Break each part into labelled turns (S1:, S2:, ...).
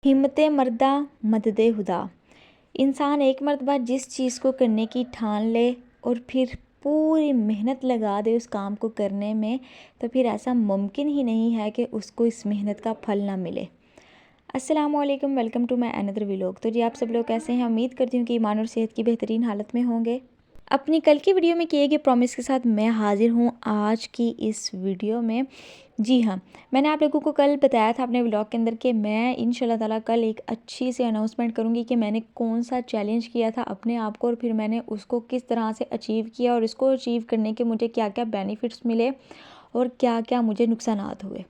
S1: हिम्मत मर्दा मदद खुदा। इंसान एक मर्तबा जिस चीज़ को करने की ठान ले और फिर पूरी मेहनत लगा दे उस काम को करने में, तो फिर ऐसा मुमकिन ही नहीं है कि उसको इस मेहनत का फल ना मिले। अस्सलाम वालेकुम, welcome to my another vlog. तो जी, आप सब लोग कैसे हैं? उम्मीद करती हूँ कि ईमान और सेहत की बेहतरीन हालत में होंगे। अपनी कल की वीडियो में किए गए प्रॉमिस के साथ मैं हाजिर हूँ आज की इस वीडियो में। जी हाँ, मैंने आप लोगों को कल बताया था अपने व्लॉग के अंदर कि मैं इंशाल्लाह ताला कल एक अच्छी सी अनाउंसमेंट करूँगी कि मैंने कौन सा चैलेंज किया था अपने आप को और फिर मैंने उसको किस तरह से अचीव किया और इसको अचीव करने के मुझे क्या क्या बेनिफिट्स मिले और क्या क्या मुझे नुकसानात हुए।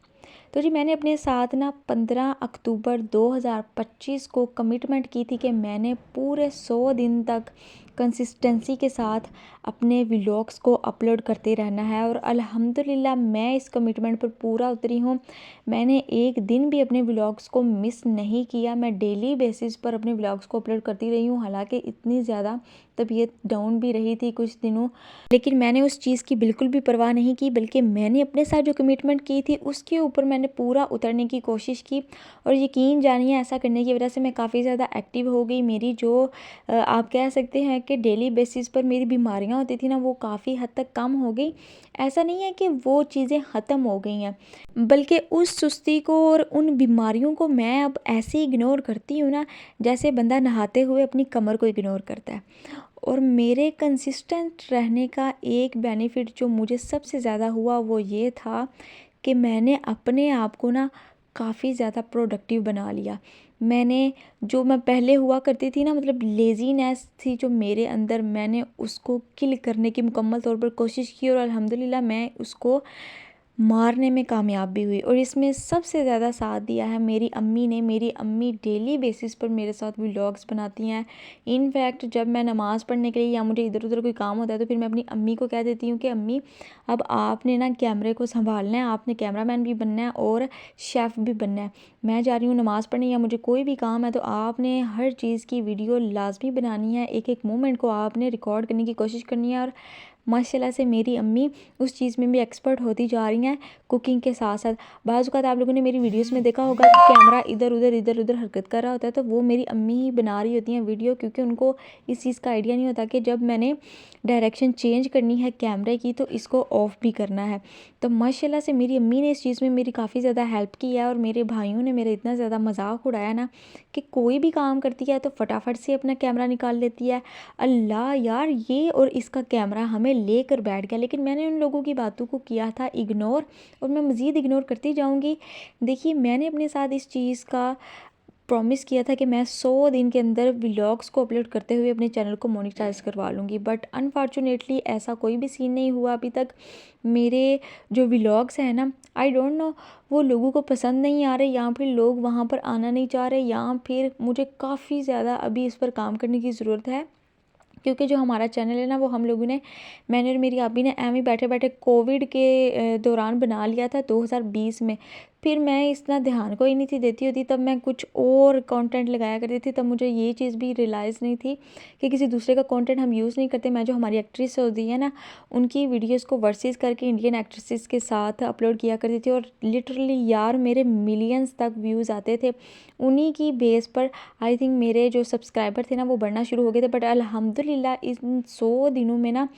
S1: तो जी, मैंने अपने साथ ना 15 अक्टूबर 2025 को कमिटमेंट की थी कि मैंने पूरे 100 दिन तक कंसिस्टेंसी के साथ अपने व्लॉग्स को अपलोड करते रहना है और अल्हम्दुलिल्लाह मैं इस कमिटमेंट पर पूरा उतरी हूँ। मैंने एक दिन भी अपने व्लॉग्स को मिस नहीं किया। मैं डेली बेसिस पर अपने व्लॉग्स को अपलोड करती रही हूँ। हालांकि इतनी ज़्यादा तबीयत डाउन भी रही थी कुछ दिनों, लेकिन मैंने उस चीज़ की बिल्कुल भी परवाह नहीं की, बल्कि मैंने अपने साथ जो कमिटमेंट की थी उसके ऊपर मैंने पूरा उतरने की कोशिश की। और यकीन जानिए, ऐसा करने की वजह से मैं काफ़ी ज़्यादा एक्टिव हो गई। मेरी जो आप कह सकते हैं कि डेली बेसिस पर मेरी बीमारियां होती थी ना, वो काफ़ी हद तक कम हो गई। ऐसा नहीं है कि वो चीज़ें ख़त्म हो गई हैं, बल्कि उस सुस्ती को और उन बीमारियों को मैं अब ऐसे इग्नोर करती हूँ ना, जैसे बंदा नहाते हुए अपनी कमर को इग्नोर करता है। और मेरे कंसिस्टेंट रहने का एक बेनिफिट जो मुझे सबसे ज़्यादा हुआ वो ये था कि मैंने अपने आप को ना काफ़ी ज़्यादा प्रोडक्टिव बना लिया। मैंने जो मैं पहले हुआ करती थी ना, मतलब लेज़ीनेस थी जो मेरे अंदर, मैंने उसको किल करने की मुकम्मल तौर पर कोशिश की और अल्हम्दुलिल्लाह मैं उसको मारने में कामयाब भी हुई। और इसमें सबसे ज़्यादा साथ दिया है मेरी अम्मी ने। मेरी अम्मी डेली बेसिस पर मेरे साथ व्लॉग्स बनाती हैं। इनफैक्ट जब मैं नमाज़ पढ़ने के लिए या मुझे इधर उधर कोई काम होता है तो फिर मैं अपनी अम्मी को कह देती हूँ कि अम्मी, अब आपने ना कैमरे को संभालना है, आपने कैमरामैन भी बनना है और शेफ़ भी बनना है। मैं जा रही हूँ नमाज़ पढ़ने या मुझे कोई भी काम है, तो आपने हर चीज़ की वीडियो लाजमी बनानी है। एक एक मोमेंट को आपने रिकॉर्ड करने की कोशिश करनी है। और माशाल्लाह से मेरी अम्मी उस चीज़ में भी एक्सपर्ट होती जा रही हैं कुकिंग के साथ साथ। बाज़ औक़ात आप लोगों ने मेरी वीडियोस में देखा होगा कि कैमरा इधर उधर हरकत कर रहा होता है, तो वो मेरी अम्मी ही बना रही होती हैं वीडियो, क्योंकि उनको इस चीज़ का आइडिया नहीं होता कि जब मैंने डायरेक्शन चेंज करनी है कैमरे की तो इसको ऑफ़ भी करना है। तो माशाल्लाह से मेरी अम्मी ने इस चीज़ में मेरी काफ़ी ज़्यादा हेल्प की है। और मेरे भाइयों ने मेरा इतना ज़्यादा मजाक उड़ाया ना कि कोई भी काम करती है तो फटाफट से अपना कैमरा निकाल लेती है। अल्लाह यार, ये और इसका कैमरा हमें लेकर बैठ गया। लेकिन मैंने उन लोगों की बातों को किया था इग्नोर, और मैं मज़ीद इग्नोर करती जाऊंगी। देखिए, मैंने अपने साथ इस चीज़ का प्रॉमिस किया था कि मैं 100 दिन के अंदर व्लॉग्स को अपलोड करते हुए अपने चैनल को मोनेटाइज करवा लूँगी, बट अनफॉर्चुनेटली ऐसा कोई भी सीन नहीं हुआ अभी तक। मेरे जो व्लॉग्स हैं ना, आई डोंट नो, वो लोगों को पसंद नहीं आ रहे, या फिर लोग वहाँ पर आना नहीं चाह रहे, या फिर मुझे काफ़ी ज़्यादा अभी इस पर काम करने की ज़रूरत है। क्योंकि जो हमारा चैनल है ना, वो हम लोगों ने, मैंने और मेरी अभी ने एम ही बैठे बैठे कोविड के दौरान बना लिया था 2020 में। फिर मैं इतना ध्यान को ही नहीं थी देती होती, तब मैं कुछ और कंटेंट लगाया करती थी। तब मुझे ये चीज़ भी रियलाइज़ नहीं थी कि किसी दूसरे का कंटेंट हम यूज़ नहीं करते। मैं जो हमारी एक्ट्रेस होती है ना, उनकी वीडियोस को वर्सेस करके इंडियन एक्ट्रेसेस के साथ अपलोड किया करती थी, और लिटरली यार मेरे मिलियंस तक व्यूज़ आते थे। उन्हीं की बेस पर आई थिंक मेरे जो सब्सक्राइबर थे ना, वो बढ़ना शुरू हो गए थे। बट अल्हम्दुलिल्लाह इन 100 दिनों में ना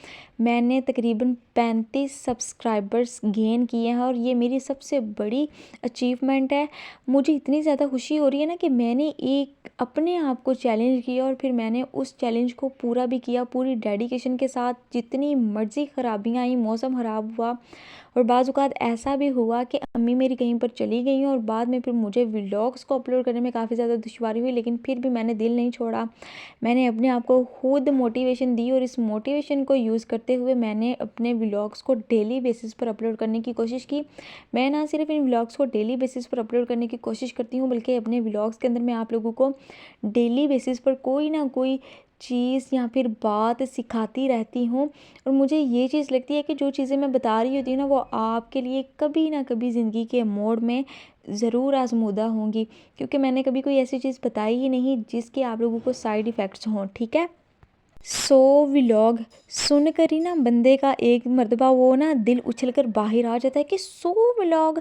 S1: मैंने तकरीबन 35 सब्सक्राइबर्स गेन किए हैं, और ये मेरी सबसे बड़ी अचीवमेंट है। मुझे इतनी ज़्यादा खुशी हो रही है ना कि मैंने एक अपने आप को चैलेंज किया और फिर मैंने उस चैलेंज को पूरा भी किया पूरी डेडिकेशन के साथ। जितनी मर्ज़ी ख़राबियाँ आई, मौसम ख़राब हुआ, और बाज़ औक़ात ऐसा भी हुआ कि अम्मी मेरी कहीं पर चली गई और बाद में फिर मुझे व्लॉग्स को अपलोड करने में काफ़ी ज़्यादा दुश्वारी हुई, लेकिन फिर भी मैंने दिल नहीं छोड़ा। मैंने अपने आप को खुद मोटिवेशन दी, और इस मोटिवेशन को यूज़ करते हुए मैंने अपने व्लॉग्स को डेली बेसिस पर अपलोड करने की कोशिश की। मैं ना सिर्फ इन व्लॉग्स को डेली बेसिस पर अपलोड करने की कोशिश करती हूँ, बल्कि अपने व्लॉग्स के अंदर मैं आप लोगों को डेली बेसिस पर कोई ना कोई चीज़ या फिर बात सिखाती रहती हूँ। और मुझे ये चीज़ लगती है कि जो चीज़ें मैं बता रही होती हूँ ना, वो आपके लिए कभी ना कभी ज़िंदगी के मोड़ में ज़रूर आजमूदा होंगी, क्योंकि मैंने कभी कोई ऐसी चीज़ बताई ही नहीं जिसके आप लोगों को साइड इफ़ेक्ट्स हों। ठीक है, 100 व्लॉग सुनकर ही ना बंदे का एक मर्तबा वो ना दिल उछल कर बाहर आ जाता है कि 100 व्लॉग,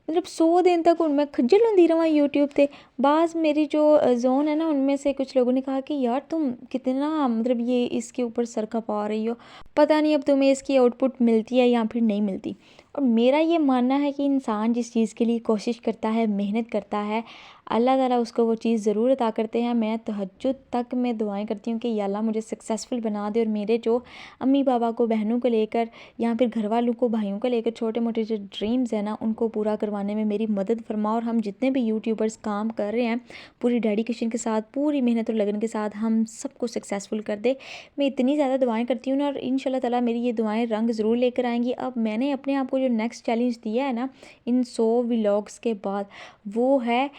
S1: मतलब 100 दिन तक हूँ मैं खज्जल होंदी रवां यूट्यूब ते। बाज़ मेरी जो ज़ोन है ना, उनमें से कुछ लोगों ने कहा कि यार तुम कितना मतलब ये इसके ऊपर सर खपा रही हो, पता नहीं अब तुम्हें इसकी आउटपुट मिलती है या फिर नहीं मिलती। और मेरा ये मानना है कि इंसान जिस चीज़ के लिए कोशिश करता है, मेहनत करता है, अल्लाह ताला उसको वो चीज़ ज़रूर अता करते हैं। मैं तहज्जुद तक मैं दुआएं करती हूँ कि या अल्लाह मुझे सक्सेसफुल बना दे, और मेरे जो अम्मी पापा को, बहनों को लेकर या फिर घर वालों को, भाइयों को लेकर छोटे मोटे जो ड्रीम्स हैं ना, उनको पूरा करवाने में मेरी मदद फरमा। और हम जितने भी यूट्यूबर्स काम कर रहे हैं पूरी डेडिकेशन के साथ, पूरी मेहनत और लगन के साथ हम सबको सक्सेसफुल कर दे। मैं इतनी ज़्यादा दुआएं करती हूँ ना, और इंशाल्लाह ताला मेरी ये दुआएं रंग ज़रूर लेकर आएंगी। अब मैंने अपने आप को जो नेक्स्ट चैलेंज दिया है ना इन 100 व्लॉग्स के बाद, वो है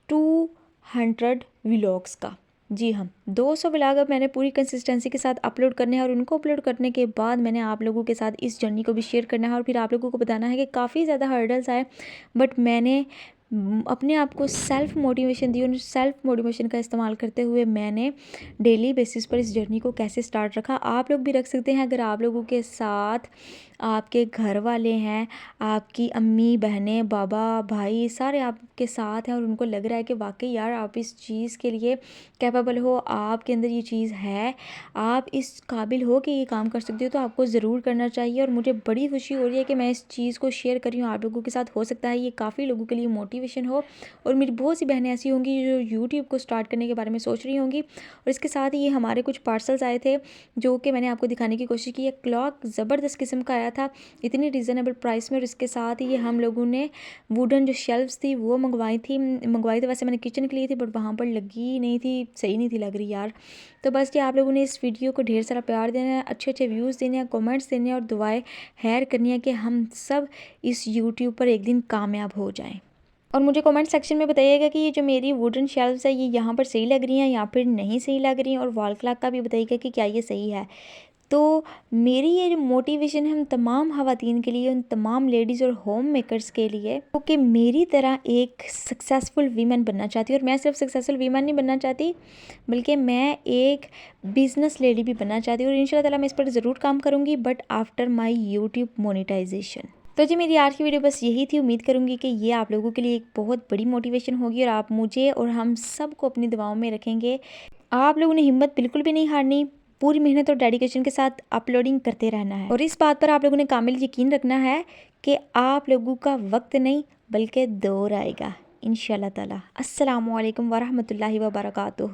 S1: 200 व्लॉग्स का। जी हाँ, 200 व्लॉग अब मैंने पूरी कंसिस्टेंसी के साथ अपलोड करने हैं, और उनको अपलोड करने के बाद मैंने आप लोगों के साथ इस जर्नी को भी शेयर करना है, और फिर आप लोगों को बताना है कि काफ़ी ज़्यादा हर्डल्स आए, बट मैंने अपने आप को सेल्फ मोटिवेशन दी, और सेल्फ मोटिवेशन का इस्तेमाल करते हुए मैंने डेली बेसिस पर इस जर्नी को कैसे स्टार्ट रखा। आप लोग भी रख सकते हैं अगर आप लोगों के साथ आपके घर वाले हैं, आपकी अम्मी, बहनें, बाबा, भाई सारे आपके साथ हैं, और उनको लग रहा है कि वाकई यार आप इस चीज़ के लिए कैपेबल हो, आपके अंदर ये चीज़ है, आप इस काबिल हो कि ये काम कर सकते हो, तो आपको ज़रूर करना चाहिए। और मुझे बड़ी खुशी हो रही है कि मैं इस चीज़ को शेयर कर रही हूँ आप लोगों के साथ। हो सकता है ये काफ़ी लोगों के लिए मोटिवेशन हो, और मेरी बहुत सी बहनें ऐसी होंगी जो यूट्यूब को स्टार्ट करने के बारे में सोच रही होंगी। और इसके साथ ही ये हमारे कुछ पार्सल्स आए थे जो कि मैंने आपको दिखाने की कोशिश की है। क्लॉक ज़बरदस्त किस्म का आया था, इतनी रीज़नेबल प्राइस में। और इसके साथ ही ये हम लोगों ने वुडन जो शेल्फ्स थी वो मंगवाई तो वैसे मैंने किचन के लिए थी, बट वहाँ पर लगी नहीं थी, सही नहीं थी लग रही यार। तो बस ये आप लोगों ने इस वीडियो को ढेर सारा प्यार देना है, अच्छे अच्छे व्यूज़ देने हैं, कमेंट्स देने हैं, और दुआएं खैर करनी है कि हम सब इस यूट्यूब पर एक दिन कामयाब हो जाएं। और मुझे कमेंट सेक्शन में बताइएगा कि ये जो मेरी वुडन शेल्फ्स है ये यहाँ पर सही लग रही हैं या फिर नहीं सही लग रही हैं, और वॉल क्लॉक का भी बताइएगा कि क्या ये सही है। तो मेरी ये जो मोटिवेशन है हम तमाम ख़वातीन के लिए, उन तमाम लेडीज़ और होम मेकर्स के लिए, क्योंकि मेरी तरह एक सक्सेसफुल वीमन बनना चाहती हूँ। और मैं सिर्फ सक्सेसफुल वीमन नहीं बनना चाहती, बल्कि मैं एक बिज़नेस लेडी भी बनना चाहती हूँ। और इंशाल्लाह ताला मैं इस पर ज़रूर काम करूँगी, but after my YouTube monetisation. तो जी मेरी आज की वीडियो बस यही थी। उम्मीद करूँगी कि ये आप लोगों के लिए एक बहुत बड़ी मोटिवेशन होगी, और आप मुझे और हम सबको अपनी दुआओं में रखेंगे। आप लोगों ने हिम्मत बिल्कुल भी नहीं हारनी, पूरी मेहनत और डेडिकेशन के साथ अपलोडिंग करते रहना है। और इस बात पर आप लोगों ने कामिल यकीन रखना है कि आप लोगों का वक्त नहीं बल्कि दौर आएगा इंशाल्लाह ताला। अस्सलामु अलैकुम वरहमतुल्लाहि वबरकातुहू।